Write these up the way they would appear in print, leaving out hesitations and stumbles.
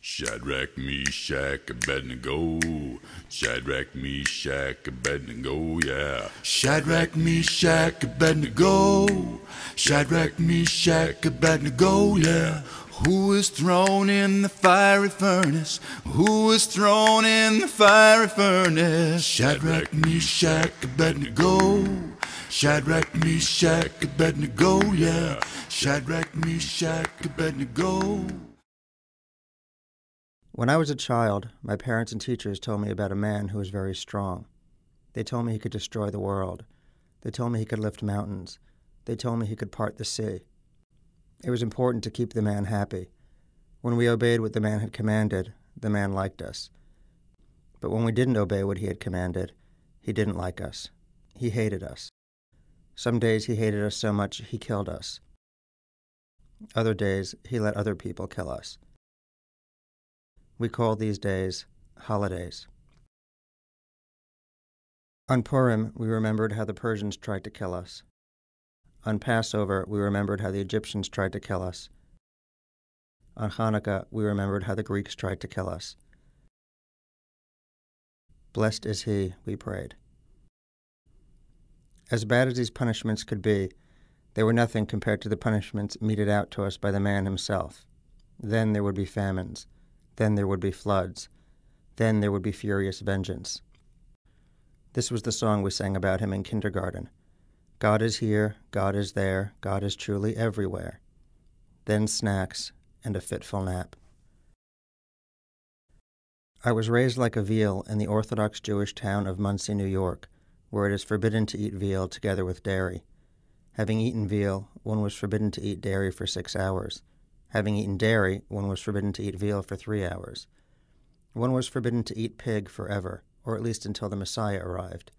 Shadrach, Meshach, Abednego. Shadrach, Meshach, Abednego, yeah. Shadrach, Meshach, Abednego. Shadrach, Meshach, Abednego, yeah. Who was thrown in the fiery furnace? Who was thrown in the fiery furnace? Shadrach, Meshach, Abednego. Shadrach, Meshach, Abednego, yeah. Shadrach, Meshach, Abednego. When I was a child, my parents and teachers told me about a man who was very strong. They told me he could destroy the world. They told me he could lift mountains. They told me he could part the sea. It was important to keep the man happy. When we obeyed what the man had commanded, the man liked us. But when we didn't obey what he had commanded, he didn't like us. He hated us. Some days he hated us so much he killed us. Other days he let other people kill us. We call these days holidays. On Purim, we remembered how the Persians tried to kill us. On Passover, we remembered how the Egyptians tried to kill us. On Hanukkah, we remembered how the Greeks tried to kill us. Blessed is he, we prayed. As bad as these punishments could be, they were nothing compared to the punishments meted out to us by the man himself. Then there would be famines. Then there would be floods. Then there would be furious vengeance. This was the song we sang about him in kindergarten. God is here, God is there, God is truly everywhere. Then snacks and a fitful nap. I was raised like a veal in the Orthodox Jewish town of Muncie, New York, where it is forbidden to eat veal together with dairy. Having eaten veal, one was forbidden to eat dairy for 6 hours. Having eaten dairy, one was forbidden to eat veal for 3 hours. One was forbidden to eat pig forever, or at least until the Messiah arrived.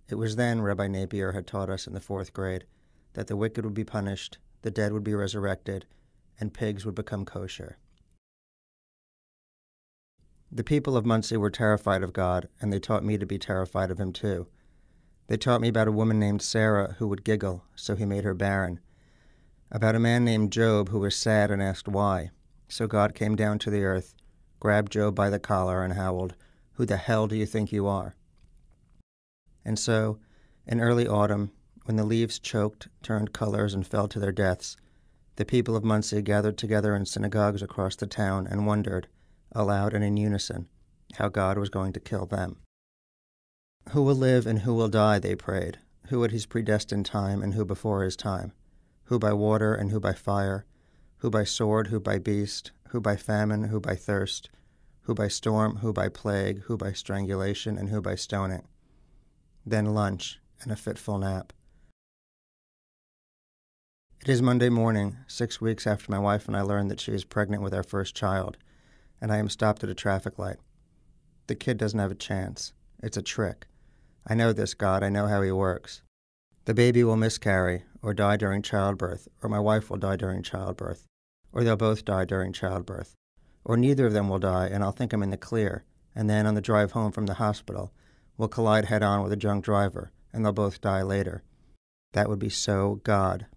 It was then Rabbi Napier had taught us in the 4th grade that the wicked would be punished, the dead would be resurrected, and pigs would become kosher. The people of Muncie were terrified of God, and they taught me to be terrified of him too. They taught me about a woman named Sarah who would giggle, so he made her barren. About a man named Job who was sad and asked why. So God came down to the earth, grabbed Job by the collar and howled, "Who the hell do you think you are?" And so, in early autumn, when the leaves choked, turned colors, and fell to their deaths, the people of Muncie gathered together in synagogues across the town and wondered, aloud and in unison, how God was going to kill them. Who will live and who will die, they prayed, who at his predestined time and who before his time, who by water and who by fire, who by sword, who by beast, who by famine, who by thirst, who by storm, who by plague, who by strangulation, and who by stoning. Then lunch and a fitful nap. It is Monday morning, 6 weeks after my wife and I learned that she is pregnant with our first child, and I am stopped at a traffic light. The kid doesn't have a chance. It's a trick. I know this, God. I know how he works. The baby will miscarry, or die during childbirth, or my wife will die during childbirth, or they'll both die during childbirth, or neither of them will die, and I'll think I'm in the clear, and then on the drive home from the hospital, we'll collide head-on with a drunk driver, and they'll both die later. That would be so God.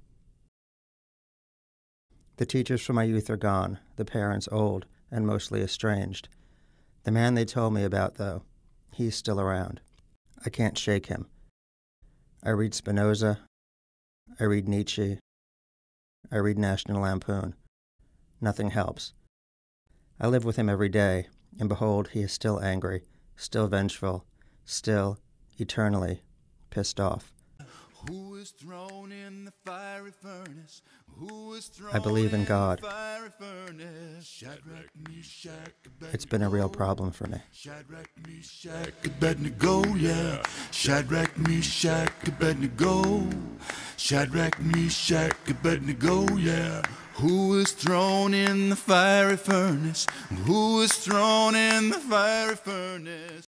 The teachers from my youth are gone, the parents old, and mostly estranged. The man they told me about, though, he's still around. I can't shake him. I read Spinoza. I read Nietzsche. I read National Lampoon. Nothing helps. I live with him every day, and behold, he is still angry, still vengeful, still, eternally, pissed off. Who is thrown in the fiery furnace? Who is thrown I believe in God. the fiery furnace? Shadrach, Meshach, Abednego. It's been a real problem for me. Shadrach, Meshach, Abednego, yeah. Shadrach, Meshach, Abednego. Shadrach, Meshach, Abednego, yeah. Who is thrown in the fiery furnace? Who is thrown in the fiery furnace?